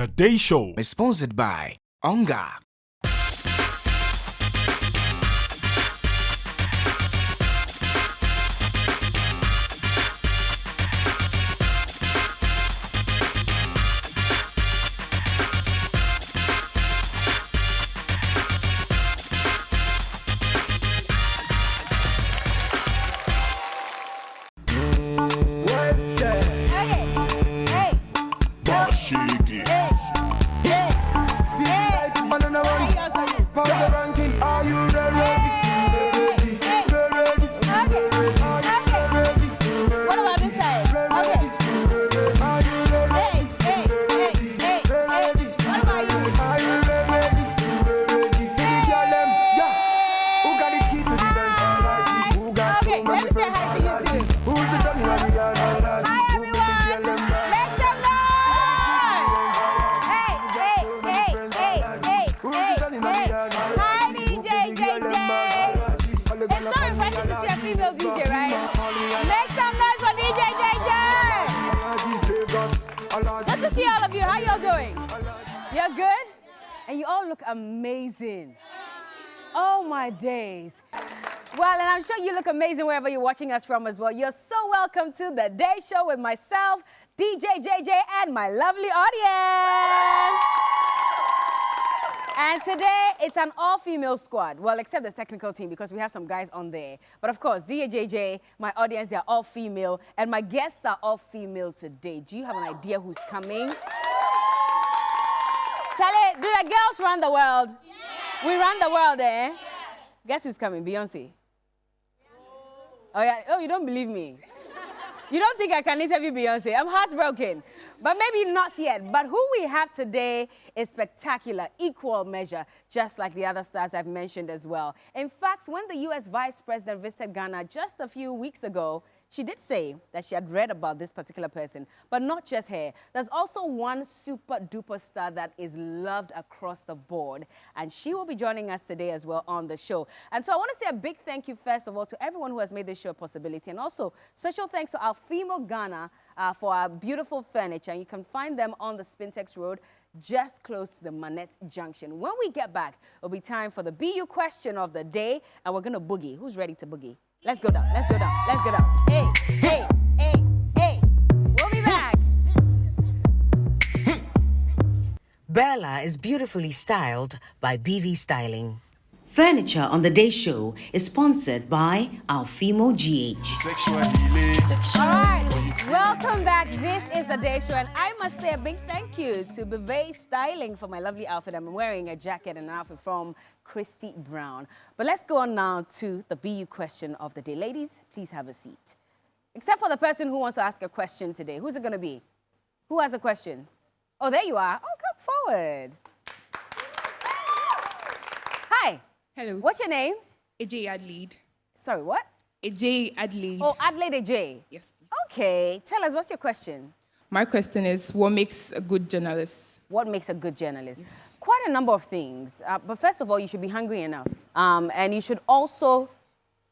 The Day Show is sponsored by Onga. Amazing. Oh my days. Well, and I'm sure you look amazing wherever you're watching us from as well. You're so welcome to The Day Show with myself, DJ JJ, and my lovely audience. And today, it's an all-female squad. Well, except the technical team, because we have some guys on there. But of course, DJ JJ, my audience, they're all female, and my guests are all female today. Do you have an idea who's coming? Charlie, do the girls run the world? Yeah. We run the world, eh? Yeah. Guess who's coming? Beyonce. Oh, yeah. Oh, you don't believe me? You don't think I can interview Beyonce? I'm heartbroken. But maybe not yet. But who we have today is spectacular, equal measure, just like the other stars I've mentioned as well. In fact, when the U.S. Vice President visited Ghana just a few weeks ago, she did say that she had read about this particular person, but not just her. There's also one super duper star that is loved across the board, and she will be joining us today as well on the show. And so I want to say a big thank you, first of all, to everyone who has made this show a possibility, and also special thanks to our Female Ghana for our beautiful furniture. You can find them on the Spintex Road, just close to the Manette Junction. When we get back, it'll be time for the BU question of the day, and we're going to boogie. Who's ready to boogie? Let's go down, let's go down, let's go down. Hey, hey, hey, hey. We'll be back. Berla is beautifully styled by BV Styling. Furniture on The Day Show is sponsored by Alfimo GH. All right, welcome back. This is The Day Show, and I must say a big thank you to BV Styling for my lovely outfit. I'm wearing a jacket and an outfit from Christy Brown. But let's go on now to the BU question of the day. Ladies, please have a seat. Except for the person who wants to ask a question today. Who's it going to be? Who has a question? Oh, there you are. Oh, come forward. Hi. Hello. What's your name? AJ Adelaide. Sorry, what? AJ Adelaide. Oh, Adelaide AJ. Yes, please. Okay. Tell us, what's your question? My question is, what makes a good journalist? What makes a good journalist? Yes. Quite a number of things. But first of all, you should be hungry enough. And you should also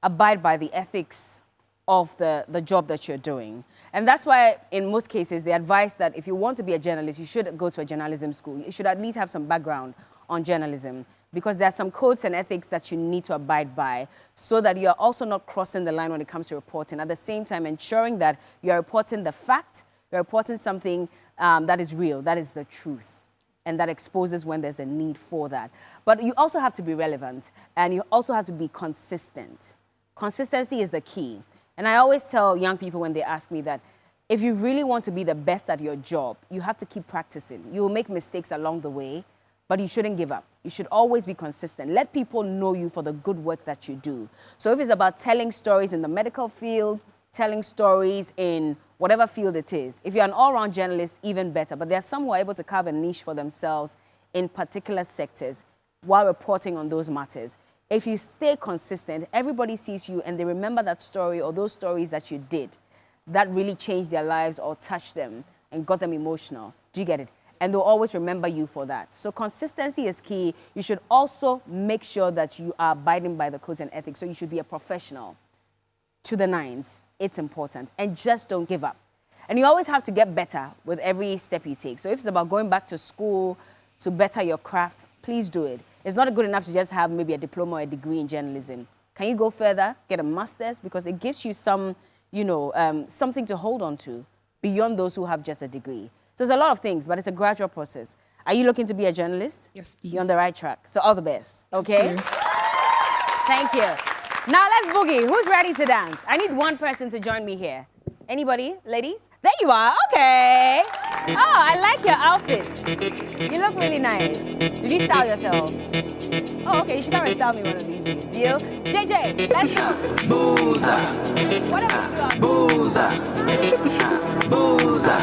abide by the ethics of the job that you're doing. And that's why, in most cases, they advise that if you want to be a journalist, you should go to a journalism school. You should at least have some background on journalism, because there are some codes and ethics that you need to abide by so that you're also not crossing the line when it comes to reporting. At the same time, ensuring that you're reporting the fact, you're reporting something that is real, that is the truth, and that exposes when there's a need for that. But you also have to be relevant, and you also have to be consistent. Consistency is the key. And I always tell young people when they ask me that if you really want to be the best at your job, you have to keep practicing. You will make mistakes along the way, but you shouldn't give up. You should always be consistent. Let people know you for the good work that you do. So if it's about telling stories in the medical field, telling stories in whatever field it is, if you're an all-round journalist, even better. But there are some who are able to carve a niche for themselves in particular sectors while reporting on those matters. If you stay consistent, everybody sees you and they remember that story or those stories that you did that really changed their lives or touched them and got them emotional. Do you get it? And they'll always remember you for that. So consistency is key. You should also make sure that you are abiding by the codes and ethics. So you should be a professional to the nines. It's important. And just don't give up. And you always have to get better with every step you take. So if it's about going back to school to better your craft, please do it. It's not good enough to just have maybe a diploma or a degree in journalism. Can you go further, get a master's? Because it gives you some, something to hold on to beyond those who have just a degree. So there's a lot of things, but it's a gradual process. Are you looking to be a journalist? Yes, please. You're on the right track. So all the best, okay? Thank you. Now let's boogie. Who's ready to dance? I need one person to join me here. Anybody? Ladies? There you are. Okay. Oh, I like your outfit. You look really nice. Did you style yourself? Oh, okay. You should come and style me one of these days. Deal? JJ, let's go. Booza, Whatever you are. booza, booza.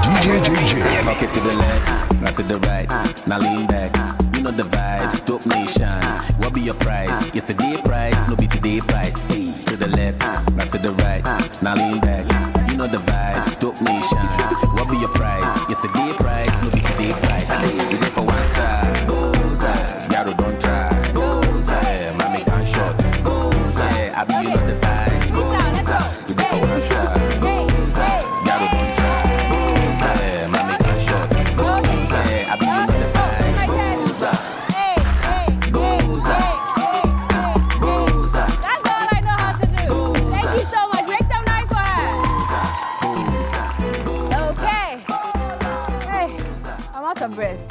DJ JJ. Fuck it to the left, not to the right. Now lean back. You know the vibes, dope nation. What be your price? Yesterday price, no be today price. Hey, to the left, not to the right. Now lean back. You know the vibes, dope nation. What be your price? Yesterday price, no be today price. Hey, you go for one side. Booza, Yaro don't try. Booza, yeah, mommy can shot. Booza, yeah, I be you know the vibes. Booza, you go for one side. Booza, Yaro don't try. Booza, yeah, mommy can shot. Booza, yeah, I be you know the vibes. Booza, booza, booza. That's all I know how to do. Thank you so much. Make some noise for her. Okay. Hey, I'm out of breath.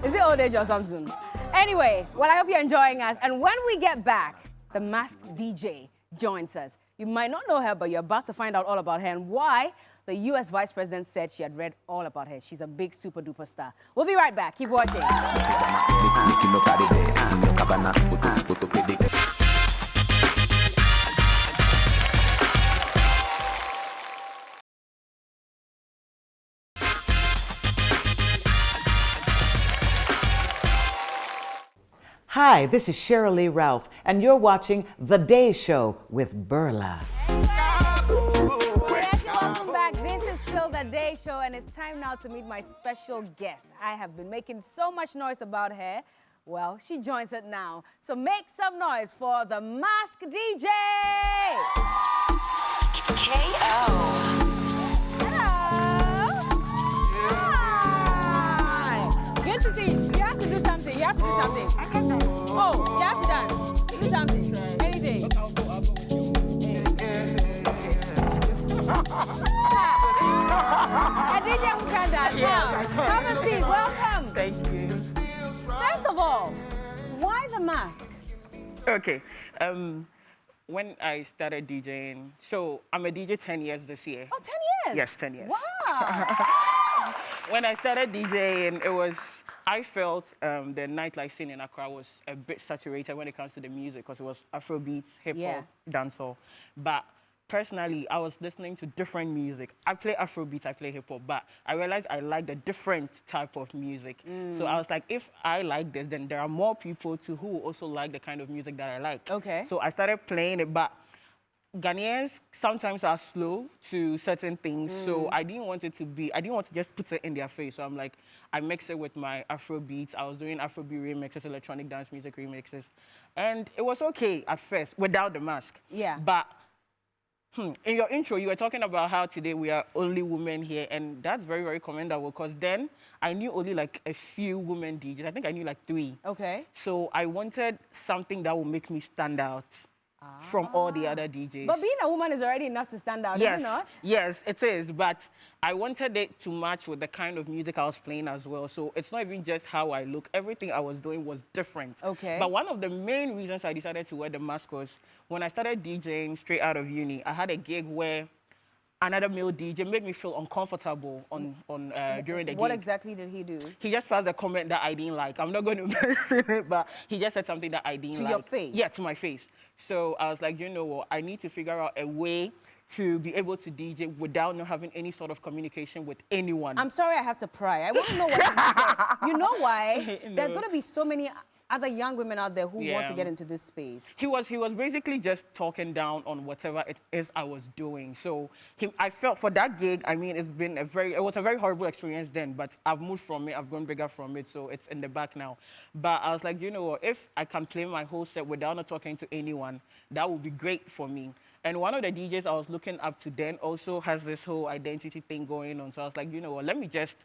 Is it old age or something? Anyway, well, I hope you're enjoying us. And when we get back, the masked DJ joins us. You might not know her, but you're about to find out all about her and why the U.S. Vice President said she had read all about her. She's a big super duper star. We'll be right back. Keep watching. Hi, this is Cheryl Lee Ralph, and you're watching The Day Show with Berla. Yes, welcome back. This is still The Day Show, and it's time now to meet my special guest. I have been making so much noise about her. Well, she joins us now. So make some noise for the masked DJ. KO. Good to see you. You have to do something. You have to do something. Oh, you have to dance. Do something. Anything. A DJ who can dance. Yeah. Have a seat. Welcome. Thank you. First of all, why the mask? Okay. When I started DJing, so I'm a DJ 10 years this year. Oh, 10 years? Yes, 10 years. Wow. When I started DJing, I felt the nightlife scene in Accra was a bit saturated when it comes to the music because it was Afrobeat, hip-hop, dancehall. But personally, I was listening to different music. I play Afrobeat, I play hip-hop, but I realized I liked a different type of music. So I was like, if I like this, then there are more people too who also like the kind of music that I like. Okay. So I started playing it, but Ghanaians sometimes are slow to certain things, so I didn't want to just put it in their face. So I'm like, I mix it with my Afrobeat. I was doing Afrobeat remixes, electronic dance music remixes, and it was okay at first without the mask. Yeah. But in your intro, you were talking about how today we are only women here, and that's very, very commendable because then I knew only like a few women DJs. I think I knew like 3. Okay. So I wanted something that would make me stand out from all the other DJs. But being a woman is already enough to stand out, Yes, is it not? yes, it is. But I wanted it to match with the kind of music I was playing as well. So it's not even just how I look. Everything I was doing was different. Okay. But one of the main reasons I decided to wear the mask was when I started DJing straight out of uni, I had a gig where another male DJ made me feel uncomfortable during the gig. What exactly did he do? He just passed a comment that I didn't like. I'm not going to mention it, but he just said something that I didn't like. To your face? Yeah, to my face. So I was like, you know what? I need to figure out a way to be able to DJ without not having any sort of communication with anyone. I'm sorry I have to pry. I want to know what he said. You know why? No. There are going to be so many other young women out there who want to Yeah. get into this space. He was basically just talking down on whatever it is I was doing. So I felt for that gig, I mean, it was a very horrible experience then, but I've moved from it, I've grown bigger from it, so it's in the back now. But I was like, you know what, if I can play my whole set without not talking to anyone, that would be great for me. And one of the DJs I was looking up to then also has this whole identity thing going on. So I was like, you know what, let me just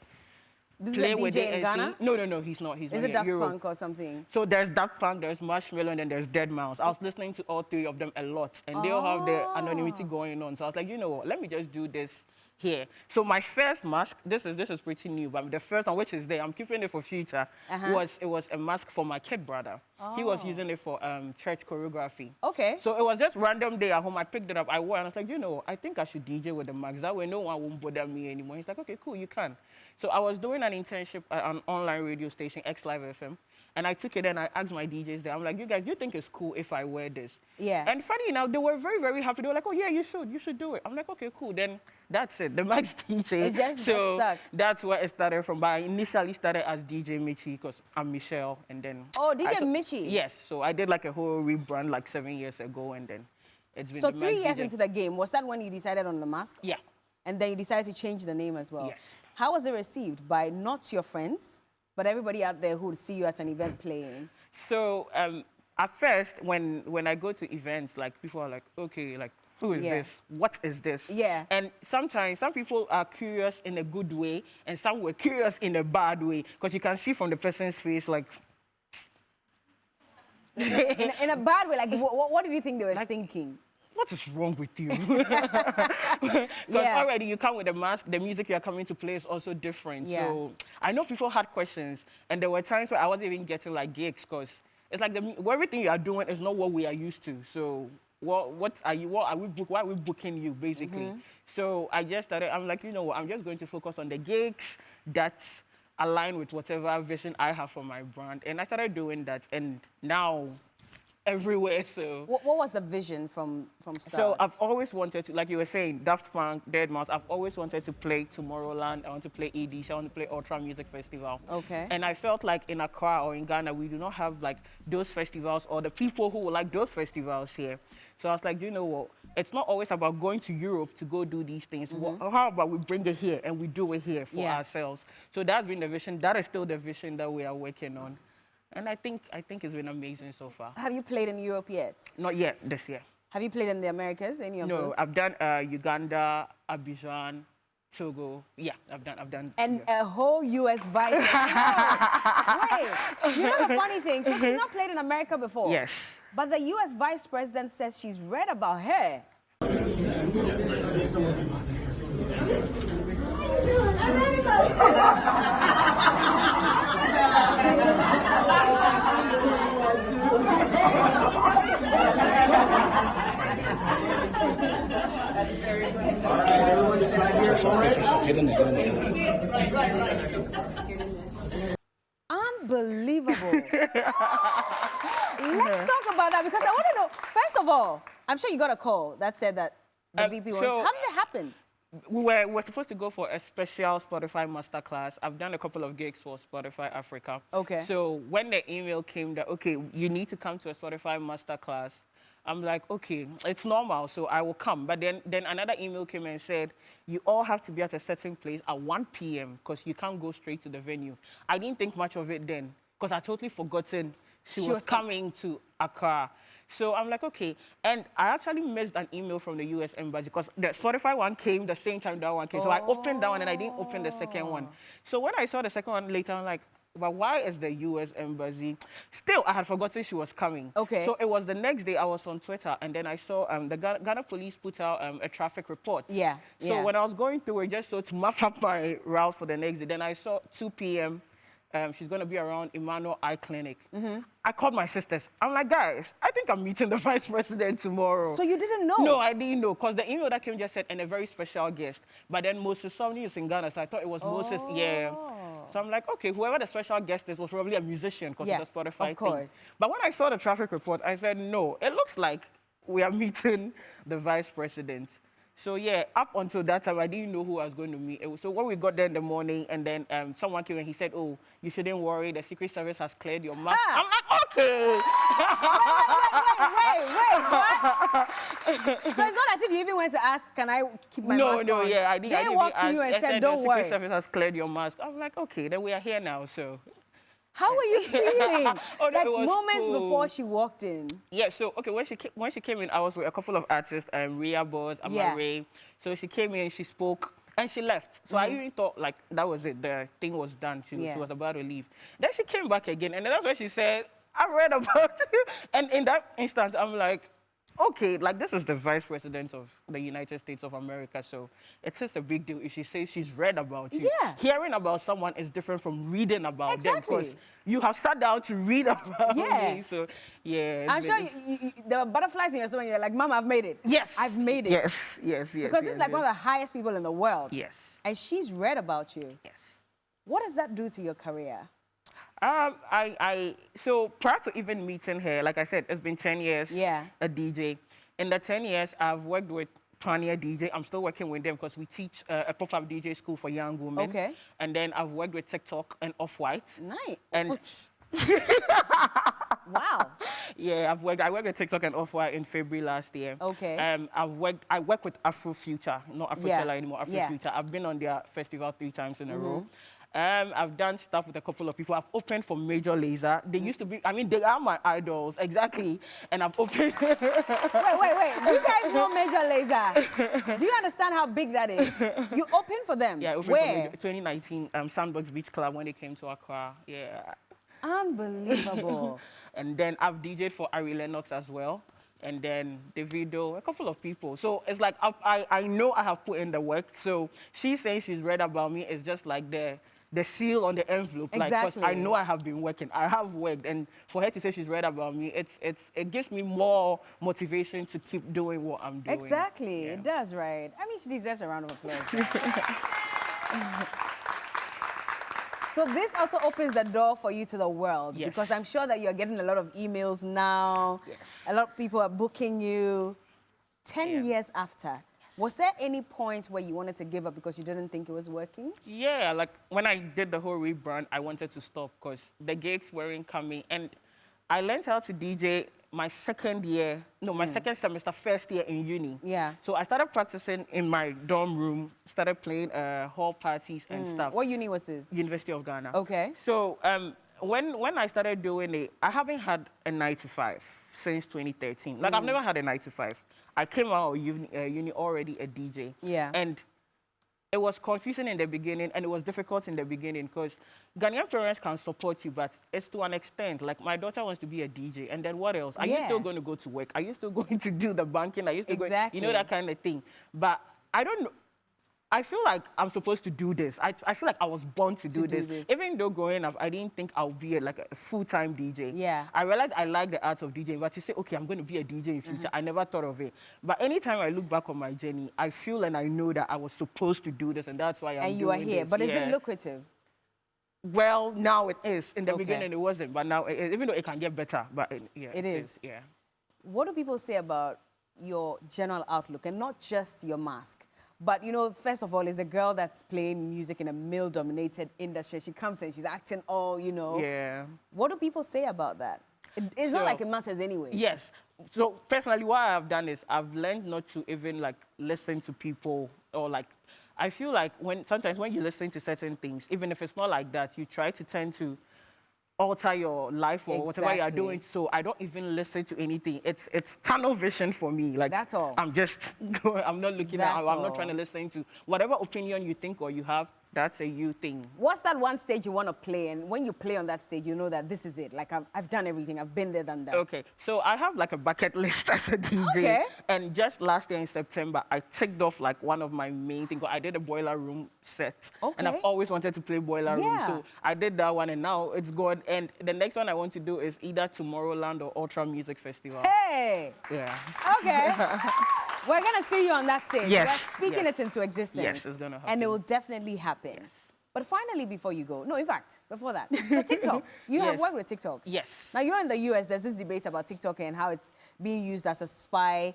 This play is a with DJ it in and Ghana? see. No, he's not. He's Is not it Daft Europe. Punk or something? So there's Daft Punk, there's Marshmello, and then there's Dead Mouse. I was listening to all three of them a lot, and they all have their anonymity going on. So I was like, you know what, let me just do this here. So my first mask, this is pretty new, but the first one, which is there, I'm keeping it for future, was a mask for my kid brother. He was using it for church choreography. Okay. So it was just random day at home. I picked it up, I wore it, and I was like, you know, I think I should DJ with the mask. That way no one won't bother me anymore. He's like, okay, cool, you can. So I was doing an internship at an online radio station, X Live FM, and I took it and I asked my DJs there, I'm like, you guys, do you think it's cool if I wear this? Yeah. And funny enough, they were very, very happy. They were like, oh yeah, you should do it. I'm like, okay, cool. Then that's it. The max DJ. It just so suck. that's where it started from. But I initially started as DJ Michi because I'm Michelle, and then. Oh, DJ Michi. Yes. So I did like a whole rebrand like 7 years ago, and then it's been. So the 3 Max years DJ. into the game, was that when you decided on the mask? Yeah. And then you decided to change the name as well? Yes. How was it received by not your friends, but everybody out there who would see you at an event playing? So at first, when I go to events, like people are like, okay, like who is this? What is this? Yeah. And sometimes some people are curious in a good way, and some were curious in a bad way, because you can see from the person's face, like. in a bad way, like what did you think they were thinking? What is wrong with you? Because already you come with a mask, the music you're coming to play is also different. Yeah. So I know people had questions, and there were times where I wasn't even getting like gigs, because it's like everything you are doing is not what we are used to. So why are we booking you, basically? So I just started, I'm like, you know what, I'm just going to focus on the gigs that align with whatever vision I have for my brand. And I started doing that, and now everywhere. So what was the vision from start? So I've always wanted to, like you were saying, Daft Punk, Dead Mouse, I've always wanted to play Tomorrowland, I want to play EDC, I want to play Ultra Music Festival. Okay. And I felt like in Accra or in Ghana, we do not have like those festivals or the people who would like those festivals here. So I was like, you know what, it's not always about going to Europe to go do these things. How about we bring it here and we do it here for ourselves? So that's been the vision. That is still the vision that we are working on. And I think it's been amazing so far. Have you played in Europe yet? Not yet, this year. Have you played in the Americas, any of those? No, I've done Uganda, Abidjan, Togo. Yeah, I've done. And a whole US vice. Wait, you know the funny thing? So she's not played in America before. Yes. But the US vice president says she's read about her. That's very nice. Unbelievable. Let's talk about that, because I want to know, first of all, I'm sure you got a call that said that the VP was. How did it happen? We were supposed to go for a special Spotify masterclass. I've done a couple of gigs for Spotify Africa. Okay. So when the email came that, okay, you need to come to a Spotify masterclass, I'm like, okay, it's normal, so I will come. But then another email came and said, you all have to be at a certain place at 1 p.m. because you can't go straight to the venue. I didn't think much of it then, because I totally forgotten she was coming to Accra. So I'm like, okay. And I actually missed an email from the U.S. Embassy, because the Spotify one came the same time that one came. So I opened that one, and I didn't open the second one. So when I saw the second one later, I'm like, but why is the U.S. Embassy? Still, I had forgotten she was coming. Okay. So it was the next day I was on Twitter, and then I saw the Ghana police put out a traffic report. Yeah. So when I was going through it, just so to map up my route for the next day, then I saw 2 p.m. She's going to be around Emmanuel Eye Clinic. I called my sisters. I'm like, guys, I think I'm meeting the vice president tomorrow. So you didn't know? No, I didn't know, because the email that came just said, and a very special guest. But then Moses Somni is in Ghana, so I thought it was Moses. Yeah. So I'm like, okay, whoever the special guest is was probably a musician, because it's a Spotify of course. thing. But when I saw the traffic report, I said, no, it looks like we are meeting the vice president. So yeah, up until that time, I didn't know who I was going to meet. So when we got there in the morning, and then someone came and he said, oh, you shouldn't worry, the Secret Service has cleared your mask. I'm like, okay. Wait, what? So it's not as if you even went to ask, can I keep my mask on? No, yeah, I didn't. They walked to you and said, don't the worry. Secret Service has cleared your mask. I'm like, okay, then we are here now, so. How were you feeling? Oh, no, like it was moments cool. before she walked in. Yeah, so okay, when she came in, I was with a couple of artists, Rhea Boss, Amare. So she came in, she spoke, and she left. So I even thought like that was it. The thing was done. She was about to leave. Then she came back again, and then that's when she said, "I read about you." And in that instant, I'm like, okay, like this is the vice president of the United States of America, so it's just a big deal if she says she's read about you. Yeah. Hearing about someone is different from reading about them, Exactly. because you have sat down to read about Yeah. me. So yeah. I'm sure there were butterflies in your stomach. You're like, Mama, I've made it. Yes. I've made it. Yes. Because this is like one of the highest people in the world. Yes. And she's read about you. Yes. What does that do to your career? So prior to even meeting her, like I said, it's been 10 years a DJ. In the 10 years, I've worked with Pioneer DJ. I'm still working with them because we teach a pop-up DJ school for young women. Okay. And then I've worked with TikTok and Off-White. Nice. And wow. yeah, I worked with TikTok and Off-White in February last year. Okay. I work with Afrofuture, not Afrochella anymore, Afrofuture. Yeah. I've been on their festival 3 times in a row. I've done stuff with a couple of people. I've opened for Major Lazer. They used to be, I mean, they are my idols, exactly. And I've opened. Wait. You guys know Major Lazer. Do you understand how big that is? You opened for them? Yeah, I opened Where? for 2019, Sandbox Beach Club when they came to Accra. Yeah. Unbelievable. And then I've DJed for Ari Lennox as well. And then Davido, a couple of people. So it's like I know I have put in the work. So she's saying she's read about me. It's just like the seal on the envelope. Exactly. Like, 'cause I know I have been working. I have worked. And for her to say she's read about me, it gives me more motivation to keep doing what I'm doing. Exactly. Yeah. It does, right? I mean, she deserves a round of applause. So this also opens the door for you to the world. Yes. Because I'm sure that you're getting a lot of emails now. Yes. A lot of people are booking you. 10 years after, was there any point where you wanted to give up because you didn't think it was working? Yeah, like when I did the whole rebrand, I wanted to stop because the gigs weren't coming. And I learned how to DJ my second semester, first year in uni. Yeah. So I started practicing in my dorm room, started playing hall parties and stuff. What uni was this? University of Ghana. Okay. So when I started doing it, I haven't had a 9 to 5 since 2013. Like I've never had a 9 to 5. I came out of uni already a DJ. Yeah. And it was confusing in the beginning, and it was difficult in the beginning because Ghanaian parents can support you, but it's to an extent. Like my daughter wants to be a DJ, and then what else? Are you still going to go to work? Are you still going to do the banking? Are you still going, you know, that kind of thing? But I don't know. I feel like I'm supposed to do this. I feel like I was born to do this. Even though growing up, I didn't think I would be a full-time DJ. Yeah. I realized I like the art of DJing, but to say, okay, I'm going to be a DJ in future, I never thought of it. But anytime I look back on my journey, I feel and I know that I was supposed to do this, and that's why I'm doing this. And you are here. But is it lucrative? Well, now it is. In the beginning, it wasn't. But now, even though it can get better, but it is. Yeah. What do people say about your general outlook, and not just your mask? But, you know, first of all, is a girl that's playing music in a male-dominated industry. She comes in, she's acting all, you know. Yeah. What do people say about that? It's not like it matters anyway. Yes. So, personally, what I've done is I've learned not to even, listen to people or, I feel like sometimes when you listen to certain things, even if it's not like that, you try to tend to alter your life or whatever you are doing. So I don't even listen to anything. It's tunnel vision for me. Like that's all. I'm just I'm not looking at. I'm not trying to listen to whatever opinion you think or you have. That's a you thing. What's that one stage you want to play? And when you play on that stage, you know that this is it. Like, I've done everything. I've been there, done that. Okay. So I have a bucket list as a DJ. Okay. And just last year in September, I ticked off one of my main things. I did a Boiler Room set. Okay. And I've always wanted to play Boiler Room. So I did that one, and now it's good. And the next one I want to do is either Tomorrowland or Ultra Music Festival. Hey! Yeah. Okay. We're going to see you on that stage. Yes. We're speaking it into existence. Yes, it's going to happen. And it will definitely happen. Yes. But finally, before you go, no, in fact, before that, so TikTok. You have worked with TikTok. Yes. Now, you know, in the US, there's this debate about TikTok and how it's being used as a spy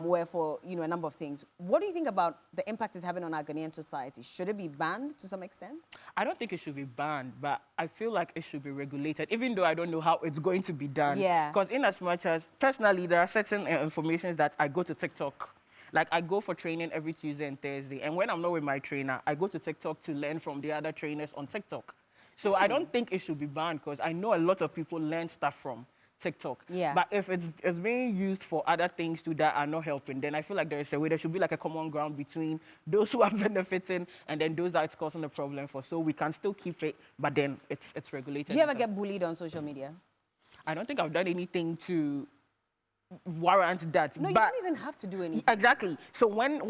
where for, you know, a number of things. What do you think about the impact it's having on our Ghanaian society? Should it be banned to some extent? I don't think it should be banned, but I feel like it should be regulated, even though I don't know how it's going to be done. Yeah. Because in as much as, personally, there are certain information that I go to TikTok. Like, I go for training every Tuesday and Thursday. And when I'm not with my trainer, I go to TikTok to learn from the other trainers on TikTok. So I don't think it should be banned because I know a lot of people learn stuff from TikTok. Yeah. But if it's being used for other things too that are not helping, then I feel like there should be like a common ground between those who are benefiting and then those that it's causing the problem for. So we can still keep it, but then it's regulated. Do you ever get bullied on social media? I don't think I've done anything to warrant that. No, you but don't even have to do anything. Exactly. So when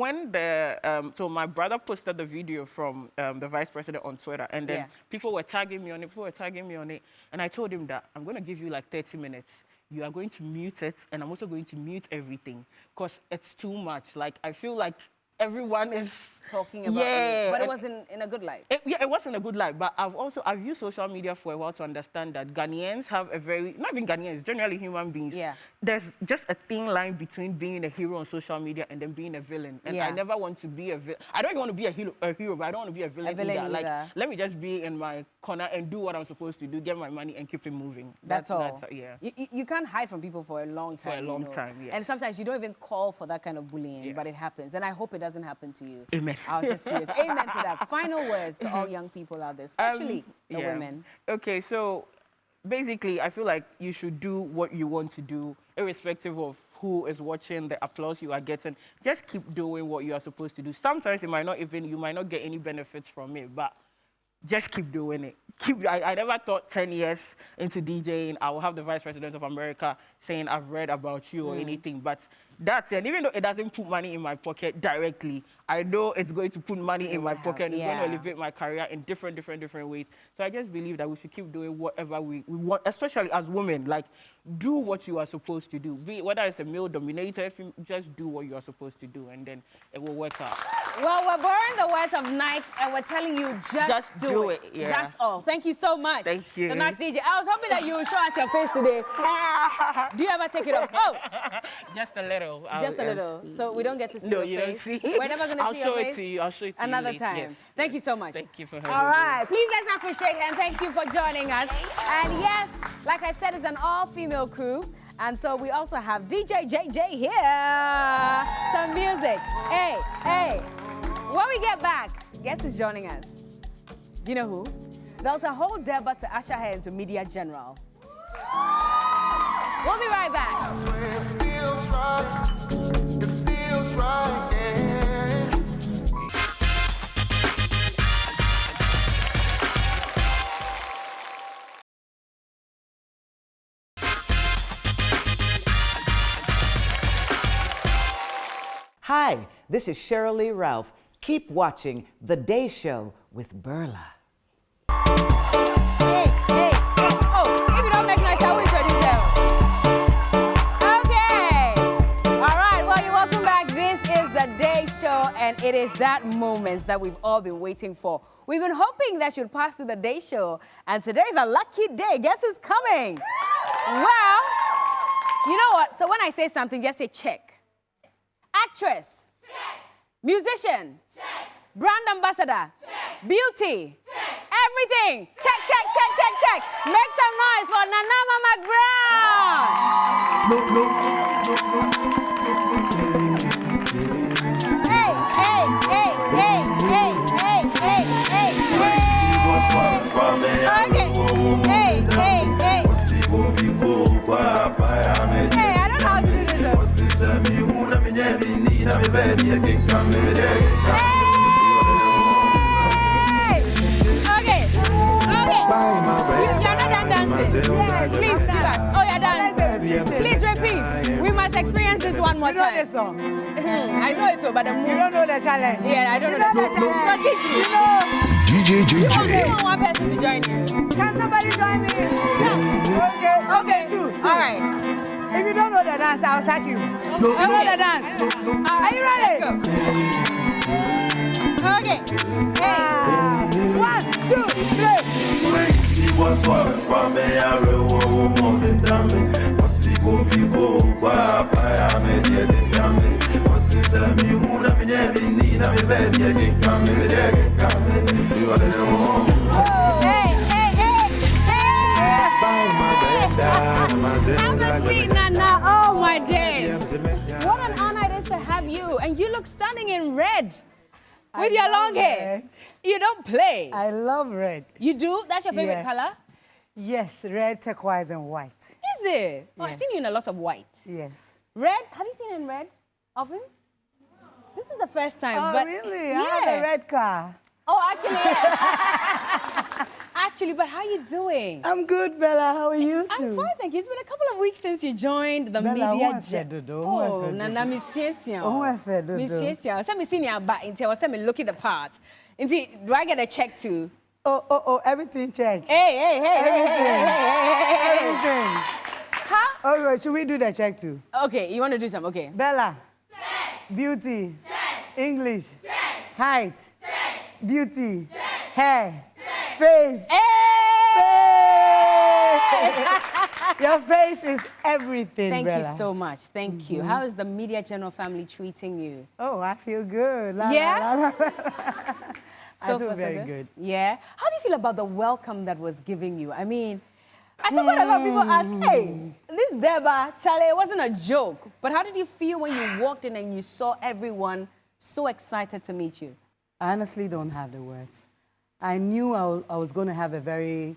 so my brother posted the video from the vice president on Twitter, and then people were tagging me on it, and I told him that I'm going to give you like 30 minutes. You are going to mute it, and I'm also going to mute everything because it's too much. Like, I feel like everyone is talking about you, but it wasn't in a good light. It wasn't a good light, but I've used social media for a while to understand that Ghanaians have a very, not even Ghanaians, generally human beings. Yeah. There's just a thin line between being a hero on social media and then being a villain. And I never want to be a villain. I don't even want to be a hero, but I don't want to be a villain either. Like, let me just be in my corner and do what I'm supposed to do, get my money and keep it moving. That's all. Yeah. You can't hide from people for a long time. For a long time, yes. And sometimes you don't even call for that kind of bullying, but it happens. And I hope it doesn't happen to you. Amen. I was just curious. Amen to that. Final words to all young people out there, especially the women. Okay, so basically, I feel like you should do what you want to do, irrespective of who is watching, the applause you are getting. Just keep doing what you are supposed to do. Sometimes you might not get any benefits from it, but just keep doing it. I never thought 10 years into DJing, I will have the Vice President of America saying, I've read about you or anything, but that's it. And even though it doesn't put money in my pocket directly, I know it's going to put money in my pocket and it's going to elevate my career in different ways. So I just believe that we should keep doing whatever we want, especially as women. Like, do what you are supposed to do. Whether it's a male-dominated film, just do what you are supposed to do, and then it will work out. Well, we're borrowing the words of Nike, and we're telling you just do it. Yeah. That's all. Thank you so much. Thank you. The Max DJ. I was hoping that you would show us your face today. Do you ever take it off? Oh! Just a little. Just a little. So we don't get to see your face? Don't see. We're never going to see your face? I'll show it to you. I'll show it to another you time. Yes. Thank you so much. Thank you for having me. All right. Please let's appreciate her, and thank you for joining us. And yes, like I said, it's an all-female crew. And so we also have DJ JJ here. Some music. Hey, hey. When we get back, guess who's joining us? Do you know who? There's a whole debate to usher her into media general. We'll be right back. It feels right. It feels right, yeah. Hi, this is Shirley Ralph. Keep watching The Day Show with Berla. Hey, hey, hey. Oh, if you don't make noise, I will introduce you. Okay. All right, well, you're welcome back. This is The Day Show, and it is that moment that we've all been waiting for. We've been hoping that you'd pass to The Day Show, and today's a lucky day. Guess who's coming? Well, you know what? So when I say something, just say check. Actress. Check. Musician. Check. Brand ambassador. Check. Beauty. Check. Everything. Check, check, check, check, check. Make some noise for Nana Ama McBrown. Look, look, look, look, Hey, hey, hey, hey, hey, hey, hey, hey, hey. Okay. Hey, hey, hey. Hey, I don't know how to do this. Okay. You're not done dancing. Please give us. Oh, you're done. Please repeat. We must experience this one more time. You know this song? I know it, but the moves. You don't know the challenge? Yeah, I don't know the challenge. So teach me. DJ You JJ. want one person to join you. Can somebody join me? Yeah. Okay, two. All right. If you don't know the dance, I'll sack you. Okay. You know the dance. Are you ready? Okay. Hey. 1, 2, 3. Hey, hey, hey, hey. Have a seat, Nana. Oh, my days. What an honor it is to have you. And you look stunning in red. With your long love hair. red. You don't play. I love red. You do? That's your favorite Yes. color? Yes, red, turquoise, and white. Is it? Oh, I've Yes. seen you in a lot of white. Yes. Red? Have you seen in red often? This is the first time. Oh, but really? Yeah. I have a red car. Oh, actually, yes. Actually, but how you doing? I'm good, Bella. How are you I'm too? fine, thank you. It's been a couple of weeks since you joined the Bella, media. who afe dodo? Who Oh, afe dodo? Nana Miss Chesia. Who afe dodo? Miss Chesia. Send me senior back until send me look at the part. Do I get a check too? Oh, everything checked. Hey. Everything. Huh? Oh, wait, should we do the check too? Okay, you want to do some? Okay. Bella. Beauty. English. Height. Beauty. Hair. Face. Your face is everything, Thank Bella. you so much. Thank you. How is the Media General family treating you? Oh, I feel good. Yeah? I feel far, very good. Yeah. How do you feel about the welcome that was given you? I mean, I saw quite a lot of people ask, hey, this Deba, Charlie, it wasn't a joke. But how did you feel when you walked in and you saw everyone so excited to meet you? I honestly don't have the words. I knew I was going to have a very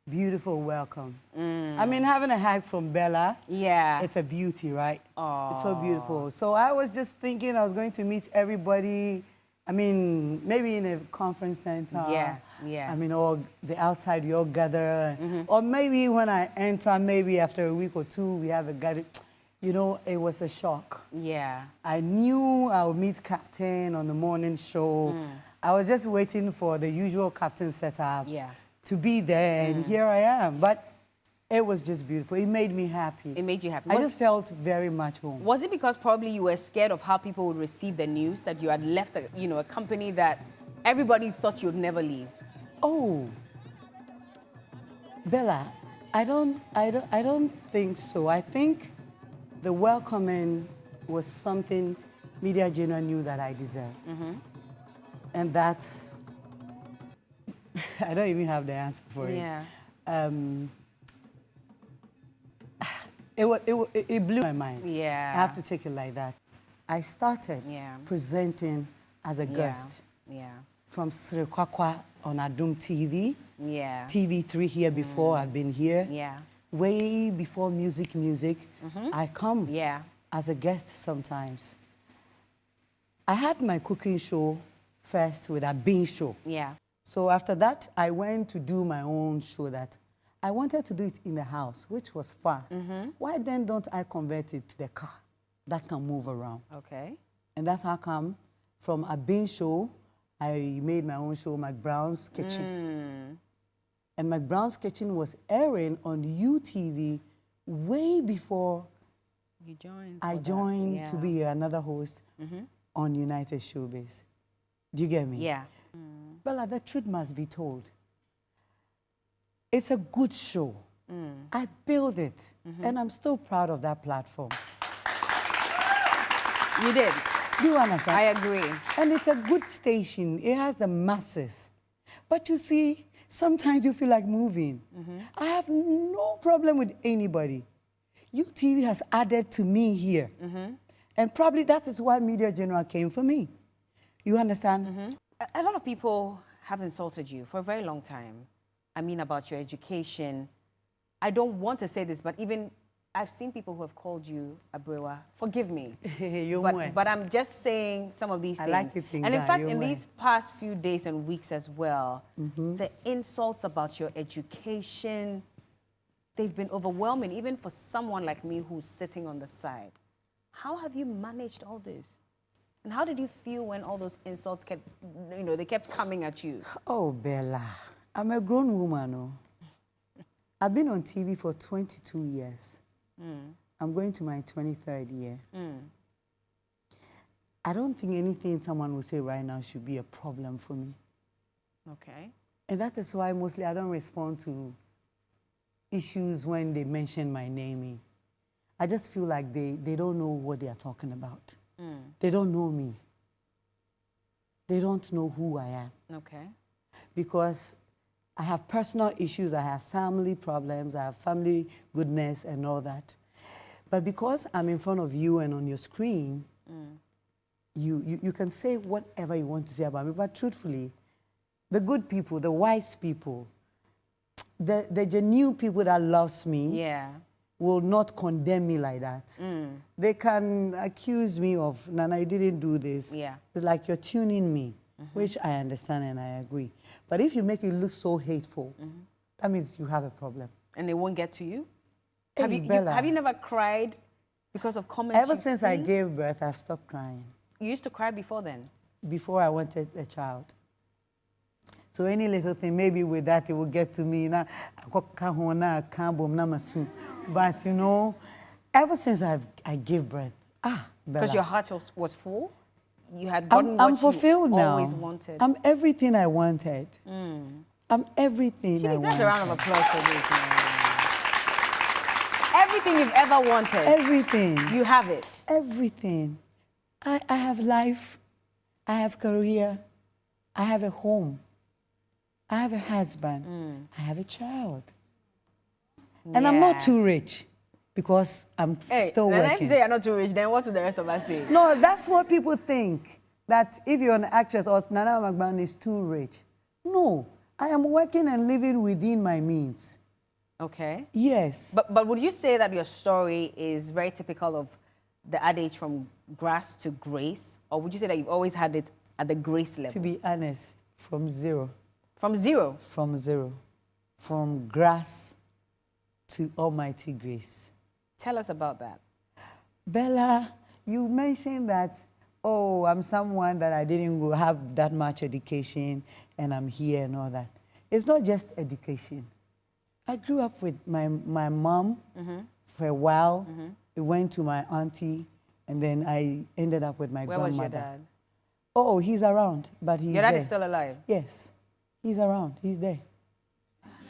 beautiful welcome. I mean, having a hug from Bella, Yeah. it's a beauty, right? It's so beautiful. So I was just thinking I was going to meet everybody. I mean, maybe in a conference center. Yeah. I mean, or the outside we all gather. Or maybe when I enter, maybe after a week or two, we have a gathering. You know, it was a shock. Yeah. I knew I would meet Captain on the morning show. I was just waiting for the usual Captain setup to be there, and here I am. But it was just beautiful. It made me happy. It made you happy. I just felt very much home. Was it because probably you were scared of how people would receive the news that you had left a company that everybody thought you'd never leave? Oh, Bella, I don't think so. I think the welcoming was something Media General knew that I deserved. And that, I don't even have the answer for it. Yeah. It blew my mind. Yeah. I have to take it like that. I started Yeah. presenting as a guest Yeah. from Sri Kwakwa on Adum TV, Yeah. TV3 here before. I've been here. Yeah. Way before music. I come Yeah. as a guest sometimes. I had my cooking show first with a bean show. Yeah. So after that, I went to do my own show that I wanted to do it in the house, which was far. Why then don't I convert it to the car that can move around? Okay. And that's how come from a bean show, I made my own show, McBrown's Kitchen. And McBrown's Kitchen was airing on UTV way before You joined. I for that. joined to Yeah. be another host on United Showbiz. Do you get me? Yeah. Bella, the truth must be told. It's a good show. I built it, and I'm still proud of that platform. You did. Do you understand? I agree. And it's a good station. It has the masses. But you see, sometimes you feel like moving. I have no problem with anybody. UTV has added to me here. And probably that is why Media General came for me. You understand? A lot of people have insulted you for a very long time. I mean, about your education. I don't want to say this, but even I've seen people who have called you a brewer. Forgive me. But I'm just saying some of these things. I like to think and in that, fact, you're in right. these past few days and weeks as well, the insults about your education, they've been overwhelming, even for someone like me who's sitting on the side. How have you managed all this? And how did you feel when all those insults kept, they kept coming at you? Oh, Bella, I'm a grown woman. Oh. I've been on TV for 22 years. I'm going to my 23rd year. I don't think anything someone will say right now should be a problem for me. Okay. And that is why mostly I don't respond to issues when they mention my name. I just feel like they don't know what they are talking about. They don't know me. They don't know who I am. Okay. Because I have personal issues, I have family problems, I have family goodness and all that. But because I'm in front of you and on your screen, you can say whatever you want to say about me, but truthfully, the good people, the wise people, the genuine people that loves me Yeah. will not condemn me like that. They can accuse me of, Nana, you didn't do this. Yeah. It's like you're tuning me, which I understand and I agree. But if you make it look so hateful, that means you have a problem. And they won't get to you? Hey, Bella. Have you never cried because of comments Ever you've since I seen? gave birth, I've stopped crying. You used to cry before then? Before I wanted a child. So any little thing, maybe with that, it will get to me. But, you know, ever since I gave birth, Bella. Because your heart was full? You had gotten I'm what fulfilled you now. always wanted? I'm everything I wanted. I'm everything She I deserves wanted. a round of applause for this. Man. Everything you've ever wanted. Everything. You have it. Everything. I have life. I have career. I have a home. I have a husband. I have a child. And I'm not too rich because I'm still If you working. say you're not too rich, then what do the rest of us say? No, that's what people think. That if you're an actress or Nana Ama McBrown is too rich. No, I am working and living within my means. Okay. Yes. But would you say that your story is very typical of the adage from grass to grace? Or would you say that you've always had it at the grace level? To be honest, from zero. From zero? From zero. From grass to almighty grace. Tell us about that. Bella, you mentioned that, oh, I'm someone that I didn't go have that much education and I'm here and all that. It's not just education. I grew up with my mom for a while. We went to my auntie, and then I ended up with my Where grandmother. was your dad? Oh, he's around, but he's Your dad there. is still alive? Yes, he's around. He's there.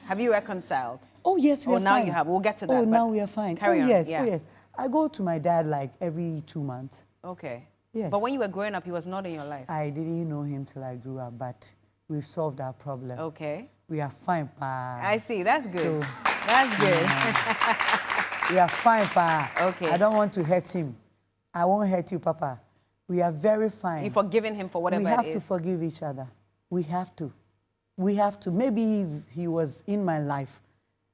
Have you reconciled? Oh, yes, we are fine. now you have. We'll get to that. Oh, but now we are fine. Carry oh, on. yes, Yeah. oh, yes. I go to my dad like every 2 months. Okay. Yes. But when you were growing up, he was not in your life. I didn't know him till I grew up, but we've solved our problem. Okay. We are fine, pa. I see. That's good. So, That's good. we are fine, pa. Okay. I don't want to hurt him. I won't hurt you, Papa. We are very fine. You've forgiven him for whatever we it have is. to forgive each other. We have to. We have to. Maybe if he was in my life,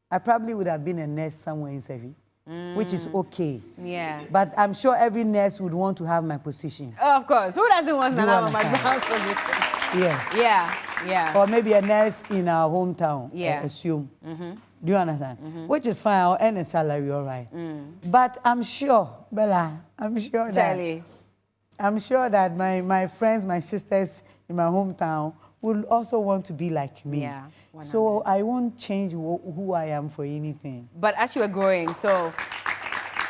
I probably would have been a nurse somewhere in Sevi, which is okay. Yeah. But I'm sure every nurse would want to have my position. Oh, of course. Who doesn't want Do you Nana Ama understand? McBrown's position? Yes. Yeah. Yeah. Or maybe a nurse in our hometown, Yeah. I assume. Do you understand? Which is fine, I'll earn a salary, all right. But I'm sure, Bella, I'm sure that... Charlie. I'm sure that my friends, my sisters in my hometown will also want to be like me. Yeah, So I won't change who I am for anything. But as you were growing, so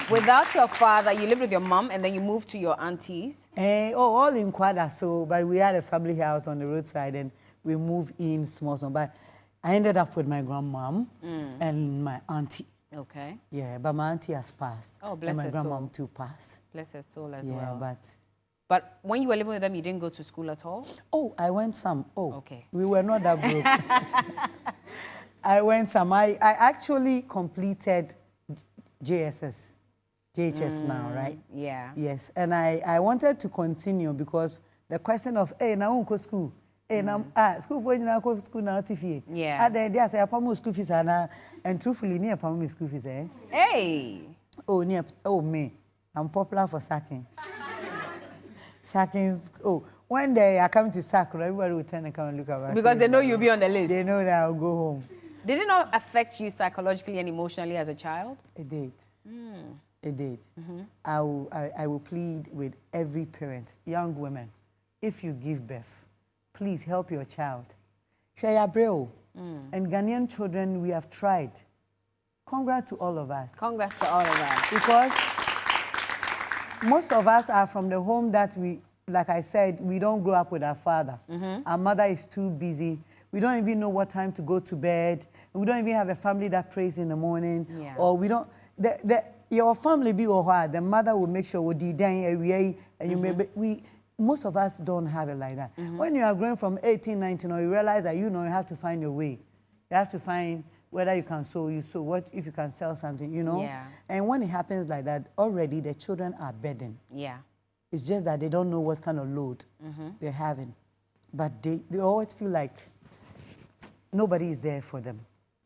without your father, you lived with your mom and then you moved to your aunties? All in Kwada. So, but we had a family house on the roadside and we moved in small. But I ended up with my grandmom and my auntie. Okay. Yeah, but my auntie has passed. Oh, bless and my her soul. grandmom too passed. Bless her soul as Yeah, well. But when you were living with them, you didn't go to school at all? Oh, I went some. Oh, okay. We were not that broke. I went some. I actually completed JHS now, right? Yeah. Yes, and I wanted to continue because the question of, hey, now I go school. Hey, now school for you now go school now TFA. Yeah. And then they say, I pay school fees and truthfully, near pay school fees, eh? Hey. Oh me, I'm popular for sacking. Sacking. Oh, one day I come to sack, everybody will turn and come and look at me. Because they know you'll be on the list. They know that I'll go home. Did it not affect you psychologically and emotionally as a child? It did. It did. I will plead with every parent, young women, if you give birth, please help your child. Shaya Breo. And Ghanaian children, we have tried. Congrats to all of us. Congrats to all of us. Because most of us are from the home that we, like I said, we don't grow up with our father. Our mother is too busy. We don't even know what time to go to bed. We don't even have a family that prays in the morning. Yeah. Or we don't, your family be or the mother will make sure we did and you may most of us don't have it like that. When you are growing from 18, 19, or you realize that you have to find your way. You have to find whether you can sew, you sew, what if you can sell something, Yeah. And when it happens like that, already the children are burdened. Yeah. It's just that they don't know what kind of load they're having. But they always feel like nobody is there for them.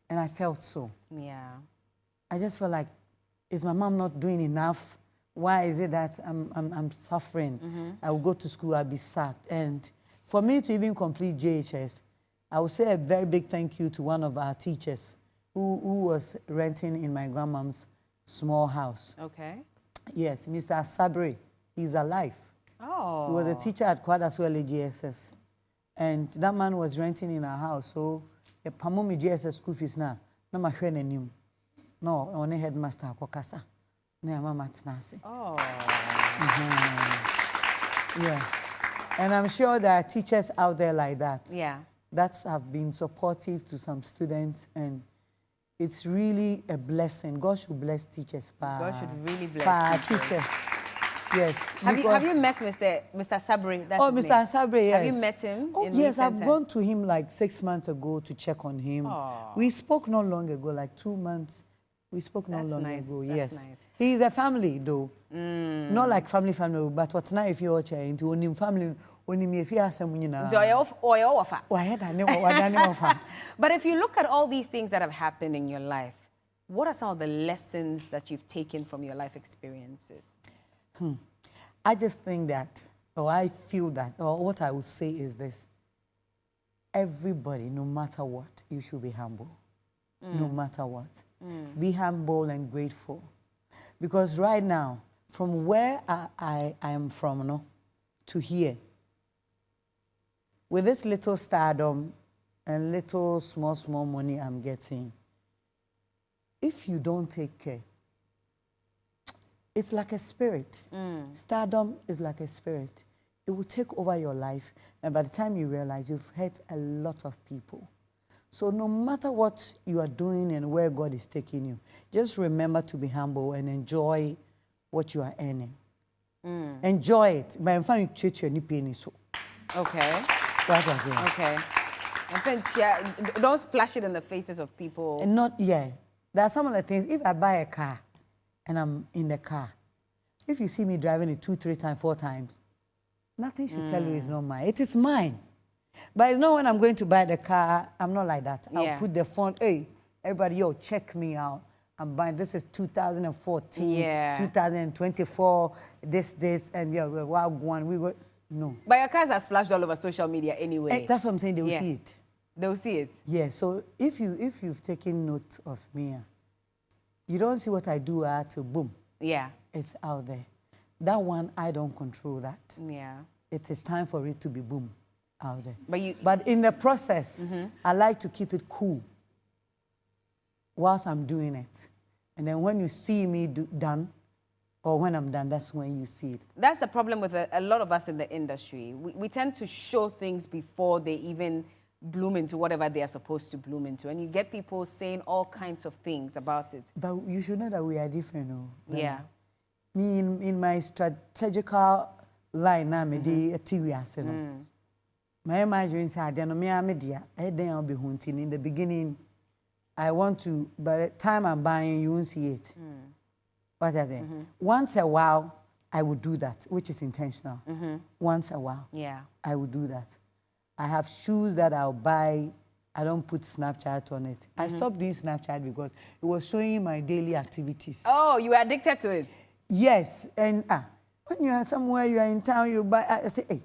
And I felt so. Yeah. I just felt like, is my mom not doing enough? Why is it that I'm suffering? I will go to school, I'll be sacked. And for me to even complete JHS, I would say a very big thank you to one of our teachers who was renting in my grandmom's small house. Okay. Yes, Mr. Sabre. He's alive. Oh. He was a teacher at Kwadaswele GSS. And that man was renting in our house. So, the Pamomi GSS school fees now, no ma hwɛ n'anim. No, only headmaster Kokasa. No, Mama Tnasi. Oh. Yeah. And I'm sure there are teachers out there like that. Yeah. That have been supportive to some students. And it's really a blessing. God should bless teachers. God should really bless teachers. Yes. Have you met Mr. Sabri? That's Oh, his Mr. name. Sabri, yes. Have you met him? Oh, in yes, I've recent gone to him like 6 months ago to check on him. Oh. We spoke not long ago, like 2 months. We spoke not That's long nice. ago, That's yes. nice. He's a family, though. Not like family, but what now if you're into onim family, onim if you have someone But if you look at all these things that have happened in your life, what are some of the lessons that you've taken from your life experiences? I just think that, or I feel that, or what I would say is this. Everybody, no matter what, you should be humble. No matter what. Be humble and grateful. Because right now, from where I am from, no, to here, with this little stardom and little small money I'm getting, if you don't take care, it's like a spirit. Stardom is like a spirit. It will take over your life, and by the time you realize, you've hurt a lot of people. So no matter what you are doing and where God is taking you, just remember to be humble and enjoy what you are earning. Enjoy it. But I'm fine treat you any penny so. Okay. That's what I'm saying. Okay. I think, yeah, don't splash it in the faces of people. And not, yeah. There are some of the things, if I buy a car and I'm in the car, if you see me driving it 2, 3 times, 4 times, nothing should tell you it's not mine. It is mine. But it's not when I'm going to buy the car, I'm not like that. I'll put the phone, hey, everybody, yo, check me out. I'm buying, this is 2014, 2024, this, and yeah, we're one, we go, no. But your cars are splashed all over social media anyway. That's what I'm saying, they will see it. They will see it. Yeah, so if you've taken note of me, you don't see what I do till boom. Yeah. It's out there. That one, I don't control that. Yeah. It is time for it to be boom out there. But in the process, I like to keep it cool whilst I'm doing it. And then when you see me done, or when I'm done, that's when you see it. That's the problem with a lot of us in the industry. We tend to show things before they even bloom into whatever they are supposed to bloom into. And you get people saying all kinds of things about it. But you should know that we are different, no? Yeah. Me, in my strategical line, I'm a TV. My imagine said, in the beginning, I want to, by the time I'm buying, you won't see it. What I say? Once a while, I would do that, which is intentional. Once a while, I would do that. I have shoes that I'll buy. I don't put Snapchat on it. I stopped doing Snapchat because it was showing my daily activities. Oh, you were addicted to it? Yes. And when you are somewhere, you are in town, you buy, I say, hey,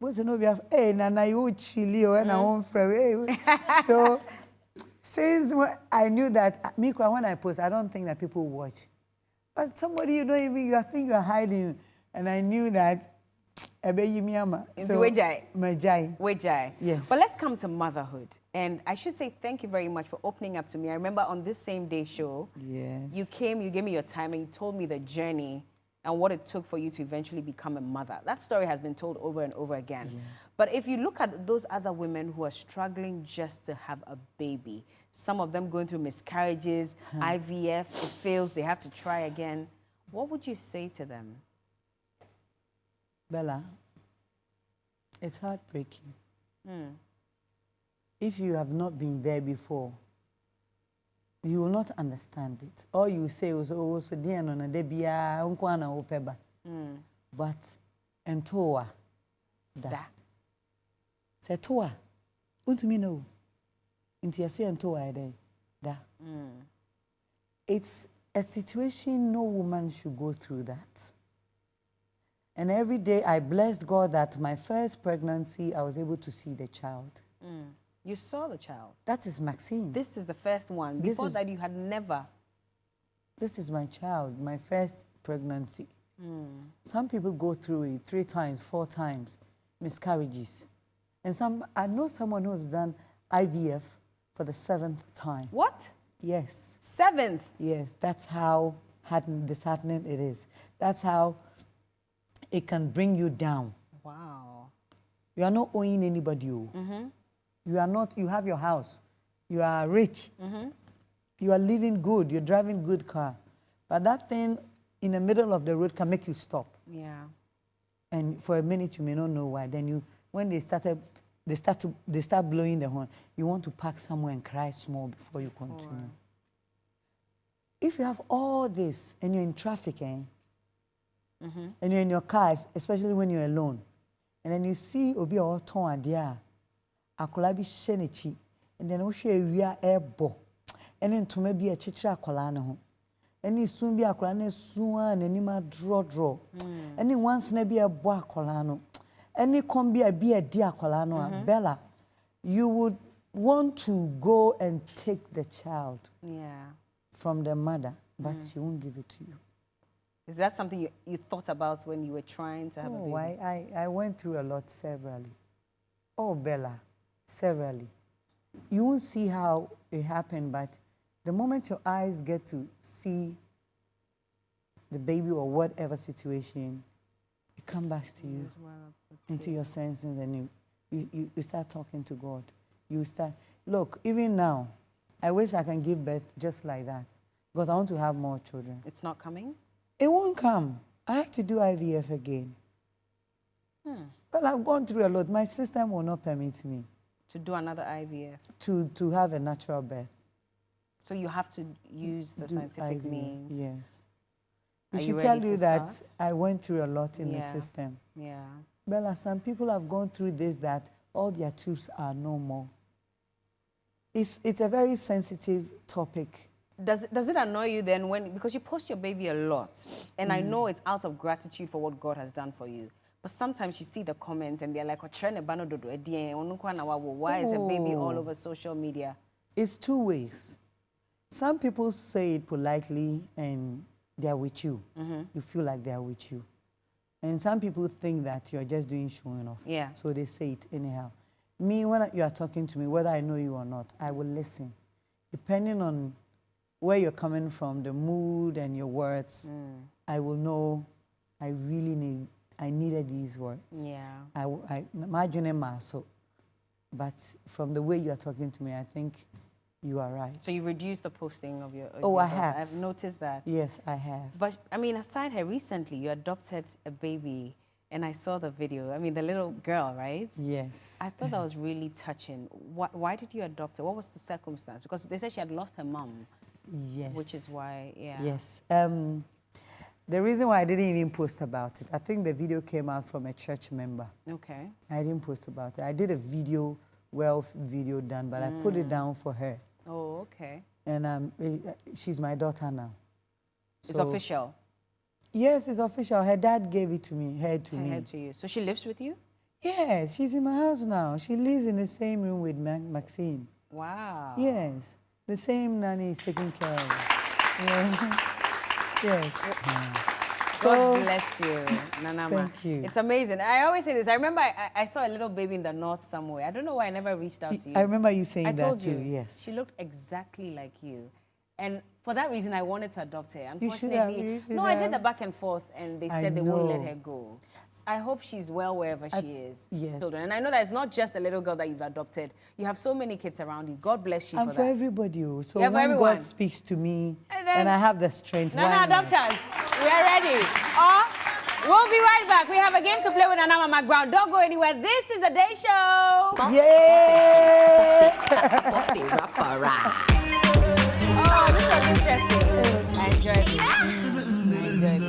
what's the name? Hey, Nana, you chilly, and I won't free. So, since I knew that, when I post, I don't think that people watch. But somebody you don't even, you think you're hiding. And I knew that, Wejai. Yes. But let's come to motherhood. And I should say thank you very much for opening up to me. I remember on this same day show, you came, you gave me your time, and you told me the journey and what it took for you to eventually become a mother. That story has been told over and over again. But if you look at those other women who are struggling just to have a baby, some of them going through miscarriages, IVF, it fails, they have to try again. What would you say to them? Bella, it's heartbreaking. If you have not been there before, you will not understand it. All you say is, oh, so dear, no, but and toa. Da. Say toa. What do you know? Into your say and toa day. Da. It's a situation no woman should go through that. And every day I blessed God that my first pregnancy, I was able to see the child. You saw the child. That is Maxine. This is the first one. This Before is- that, you had never. This is my child, my first pregnancy. Some people go through it 3 times, 4 times, miscarriages. And I know someone who has done IVF for the 7th time. What? Yes, 7th. yes, that's how disheartening it is. That's how it can bring you down. Wow. You are not owing anybody. You are not, you have your house. You are rich. You are living good. You're driving good car. But that thing in the middle of the road can make you stop. Yeah. And for a minute, you may not know why. Then when they start blowing the horn, you want to park somewhere and cry small before you continue. If you have all this and you're in traffic, and you're in your car, especially when you're alone, and then you see obi or ton adia, akola bi shenechi, and then ohwe ewia ebo, and then to maybe a chichira akola ne ho. Any soon be akola ne suwa and anima draw. Any once ne be a boa akola no. Any combi a dear akola no. Bella, you would want to go and take the child from the mother, but she won't give it to you. Is that something you thought about when you were trying to have a baby? I went through a lot severally. Oh, Bella, severally. You won't see how it happened, but the moment your eyes get to see the baby or whatever situation, it comes back to you, into your senses, and you start talking to God. You start, look, even now, I wish I can give birth just like that, because I want to have more children. It's not coming? It won't come. I have to do IVF again. But I've gone through a lot. My system will not permit me. To do another IVF? To have a natural birth. So you have to use the scientific IVF, means? Yes. Are I you should ready tell to you that start? I went through a lot in the Yeah. system. Yeah. Bella, some people have gone through this that all their tubes are no more. It's a very sensitive topic. Does it annoy you then because you post your baby a lot, and I know it's out of gratitude for what God has done for you, but sometimes you see the comments and they're like, why is a baby all over social media? It's 2 ways. Some people say it politely and they're with you. You feel like they're with you. And some people think that you're just doing showing off. Yeah. So they say it anyhow. Me, when you are talking to me, whether I know you or not, I will listen. Depending on where you're coming from, the mood and your words, I will know I needed these words. Yeah. I imagine so. But from the way you are talking to me, I think you are right. So you reduced the posting of your... Oh, your I daughter. have. I've noticed that. Yes, I have. But, I mean, aside her, recently you adopted a baby, and I saw the video. I mean, the little girl, right? Yes. I thought that was really touching. Why did you adopt her? What was the circumstance? Because they said she had lost her mom. Yes. Which is why, yeah. Yes. The reason why I didn't even post about it, I think the video came out from a church member. Okay. I didn't post about it. I did a video done, but I put it down for her. Oh, okay. And she's my daughter now. It's So- official. Yes, it's official. Her dad gave it to me, her to me. Head to you. So she lives with you? Yes, she's in my house now. She lives in the same room with Maxine. Wow. Yes, the same nanny is taking care of her. Yeah. Yes. God bless you, Nana Ama. Thank you. It's amazing. I always say this. I remember I saw a little baby in the north somewhere. I don't know why I never reached out to you. I remember you saying I that told too, you. yes. She looked exactly like you. And for that reason, I wanted to adopt her. You should have, Unfortunately, you should no, I did have. the back and forth, and they I said they won't let know. her go. I hope she's well wherever she is. yes. Children. And I know that it's not just a little girl that you've adopted. You have so many kids around you. God bless you And for for that. everybody. So Yeah, for when everyone. God speaks to me And then- and I have the strength, Nana, why not? adopt us. We are ready. We'll be right back. We have a game to play with Nana Ama McBrown. Don't go anywhere. This is a day show. Yay! Oh, this was interesting. I enjoyed it. I enjoyed it.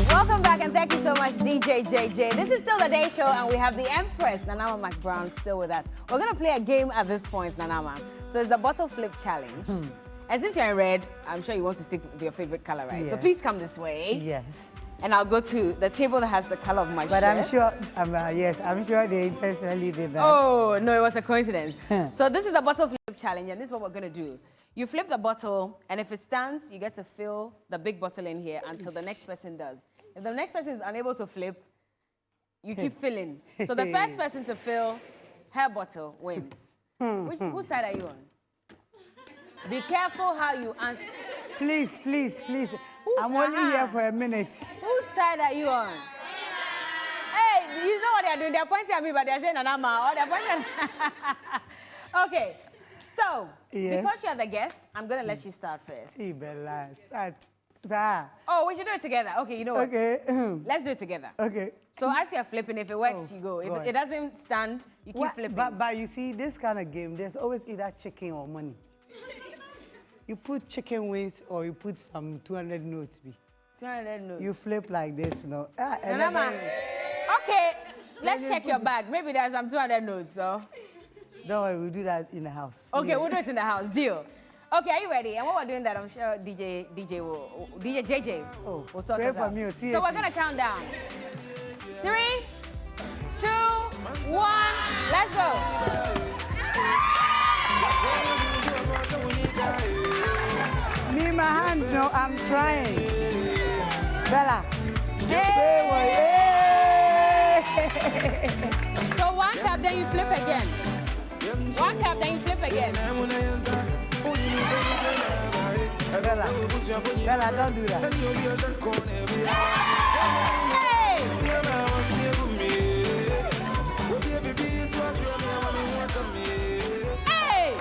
Welcome back and thank you so much, DJ JJ. This is still the Day Show and we have the Empress, Nana Ama McBrown, still with us. We're going to play a game at this point, Nana Ama. So it's the bottle flip challenge. And since you're in red, I'm sure you want to stick with your favorite color, right? Yes. So please come this way. Yes. And I'll go to the table that has the color of my shirt. But I'm sure, yes, I'm sure they intentionally did that. Oh, no, it was a coincidence. So this is the bottle flip challenge, and this is what we're going to do. You flip the bottle, and if it stands, you get to fill the big bottle in here until the next person does. If the next person is unable to flip, you keep filling. So the first person to fill her bottle wins. Whose side are you on? Be careful how you answer. Please, please, please. I'm only here for a minute. Whose side are you on? Hey, you know what they're doing? They're pointing at me, but they're saying Nana Ama, or they're pointing at... Okay, so, Yes. because you're the guest, I'm going to let you start first. See, Berla, start. Oh, we should do it together. Okay, you know what? Okay. Let's do it together. Okay. So as you're flipping, if it works, you go. If God. it doesn't stand, you keep flipping. But you see, this kind of game, there's always either chicken or money. You put chicken wings or you put some 200 notes. 200 notes. You flip like this, you know. Nana Ama. Okay, let's check your bag. Maybe there's some 200 notes, so. Don't worry, we'll do that in the house. Okay, we'll do it in the house. Deal. Okay, are you ready? And while we're doing that, I'm sure DJ JJ will sort pray us for out. me, So we're gonna count down. 3, 2, 1, let's go. Me, my hand, no, I'm trying. Bella. So one tap, then you flip again. One tap, then you flip again. Bella, don't do that. Hey!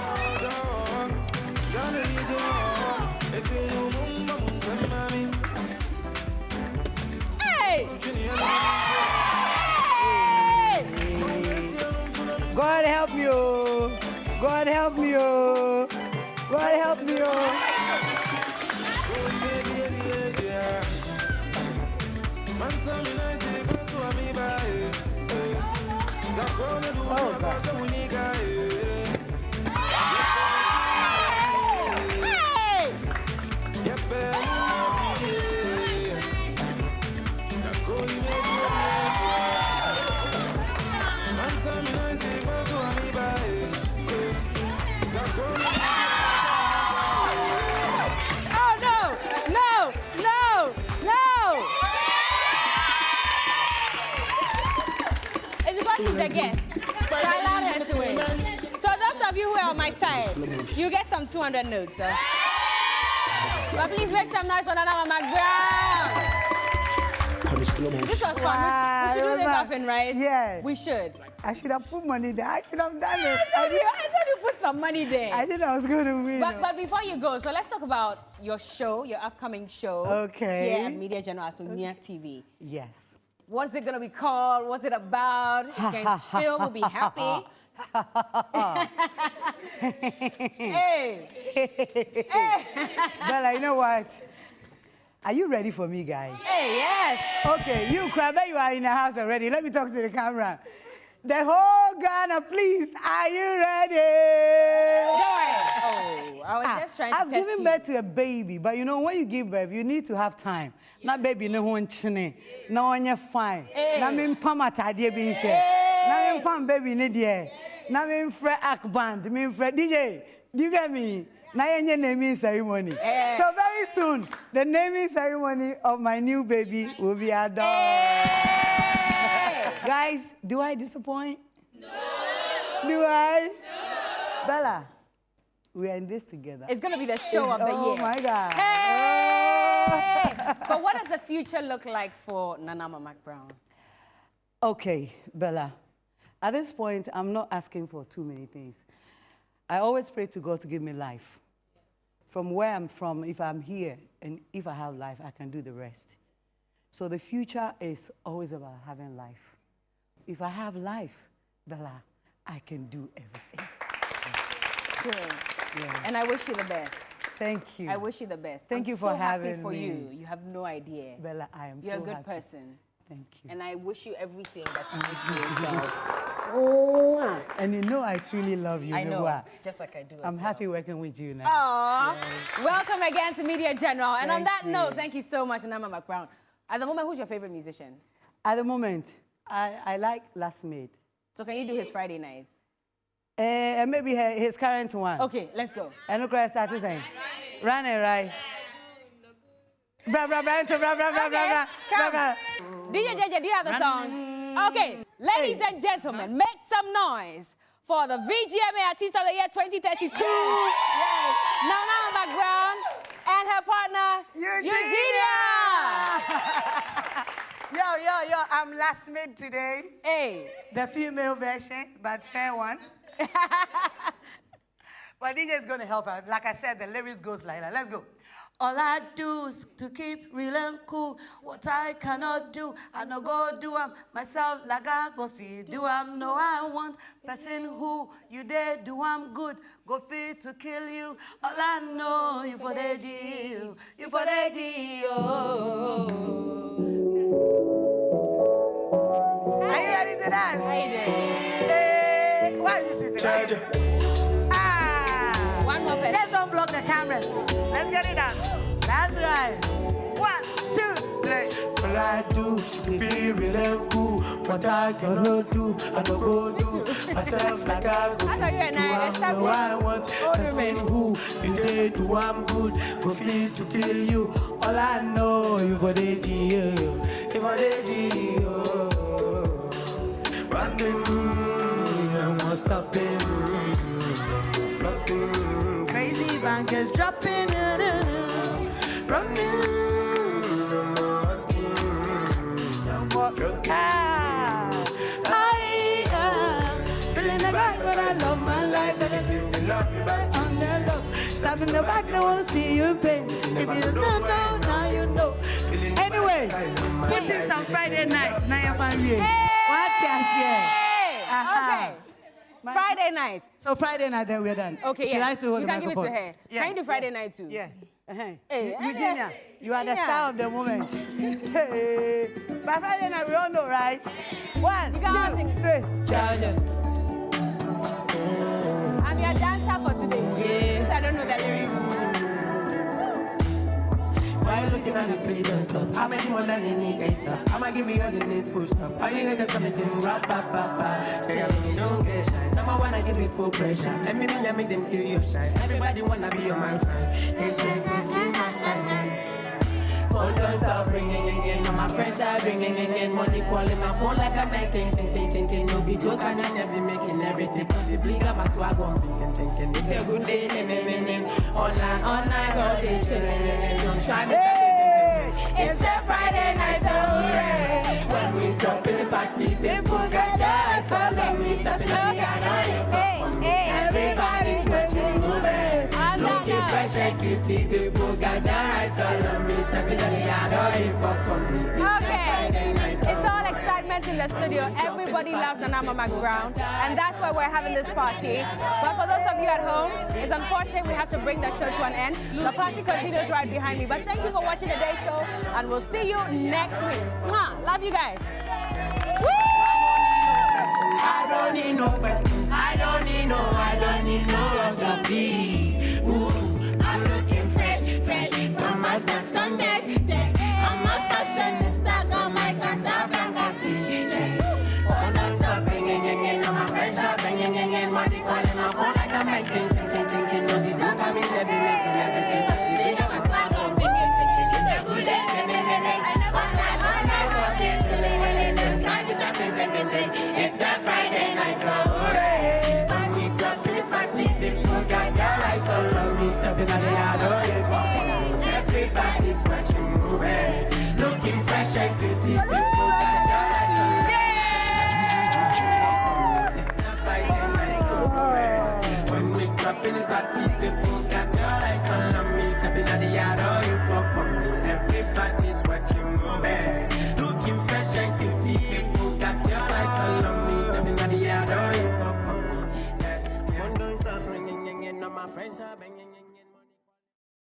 Hey! Hey! God help you. God help you. God help you. Oh, God. She's the guest. So I allowed her to win. So those of you who are on my side, you get some 200 notes. So. But please make some noise for Nana Ama McBrown. This was fun. Wow, We should do this often, right? Yeah. We should. I should have put money there. I should have done it. I told you put some money there. I didn't know I was going to win. But before you go, so let's talk about your show, your upcoming show. Okay. Here at Media General Atunia TV. Yes. What's it going to be called? What's it about? If you can spill, we'll be happy. Hey. Hey. Bella, you know what? Are you ready for me, guys? Hey, yes. Okay, you cry, but you are in the house already. Let me talk to the camera. The whole Ghana, please, are you ready? Don't worry. Oh, I was just trying to I've test given you. birth to a baby, but you know, when you give birth, you need to have time. Not baby, no one chine, no one you're fine. Na me mpama tadie bi nse. Na me mpam baby ne die. Na me mfre akband, me mfre DJ. Do you get me? Na yenye naming ceremony. So very soon, the naming ceremony of my new baby will be done. Guys, do I disappoint? No. Do I? No. Bella, we are in this together. It's going to be the show of the year. Oh, my God. Hey! But what does the future look like for Nana Ama McBrown? Okay, Bella. At this point, I'm not asking for too many things. I always pray to God to give me life. From where I'm from, if I'm here and if I have life, I can do the rest. So the future is always about having life. If I have life, Bella, I can do everything. Good. Yeah. And I wish you the best. Thank you. I wish you the best. Thank I'm you for so having happy for me. you. You have no idea. Bella, I am You're so a good happy. person. Thank you. And I wish you everything that you wish for yourself. And you know I truly love you. I know, Mibwa. just like I do. I'm as happy well. working with you now. Aww. Welcome again to Media General. And on Thank that you. note, thank you so much, Nana Ama McBrown. At the moment, who's your favorite musician? At the moment, I like Last Made. So can you do his Friday nights? And maybe his current one. Okay, let's go. And look what I saying. Run it right. Bra bra bra bra bra bra bra bra come. bra. DJ JJ, do you have the song? Okay, ladies and gentlemen, make some noise for the VGMA Artist of the Year 2032. Nana Ama McBrown and her partner, Eugenia. Yo, I'm Last Made today. Hey. The female version, but fair one. But DJ is going to help out. Like I said, the lyrics goes like that. Let's go. All I do is to keep real and cool. What I cannot do, I no go do myself like I go feed. Do no I want person who you dare do good. Go feed to kill you. All I know you for the deal. You for the deal. Are you ready to dance? How you doing? Hey, why is it? One more person. Let's unblock the cameras. Let's get it done. That's right. 1, 2, 3. All I do is to be real and cool. What I cannot do, I don't go do myself like I go. I thought you and I No, I want person who you did do I'm good. Go feed to kill you. All I know you for the deal. You for the deal. Running, I won't stop him. Floating. Crazy bankers dropping. Running. I am feeling the back, but I love my life. And I love you back on the love. Stop in the back, they won't see you in pain. If you don't know, now you know. Anyway, putting some Friday nights. Now you're fine with What's Hey! Okay. Friday night. So Friday night, then we're done. Okay, Should yeah. I still hold You the can give it microphone? to her. Yeah. Can you do Friday night too? Yeah. Hey, Eugenia, you are the yeah. star of the moment. Hey. By Friday night, we all know, right? 1, You can all 2, sing. 3. I'm your dancer for today. Yes. I don't know the lyrics. Why you looking at the place and stop? I'm making more than you need ASAP. I'ma give you all you need full stop. Are you gonna something rap, rap, rap, rap? Say I'm really don't get shy. Number one, I give me full pressure. And maybe I make them kill you shy. Everybody wanna be on my side. It's like this in my side, man. Phone don't stop ringing again. All my friends are ringing again. Money calling my phone like I'm thinking. No be joke and I never making everything. Possibly got my swag on thinking. This a good day, online, all day chilling. Don't try me. It's a Friday night, hooray. When we jump in this party, people get dance. So let me step in the yard. Everybody's watching moving. Looking fresh and cutie, people got dance. So let me step in the yard. For me. It's a Friday night. It's all excitement in the studio. Everybody loves Nana Ama McBrown, and that's why we're having this party. But for those of you at home, it's unfortunate we have to bring the show to an end. The party continues right behind me. But thank you for watching the Day Show, and we'll see you next week. Mwah! Love you guys. Woo! I don't need no questions. I don't need no answer, please. Ooh.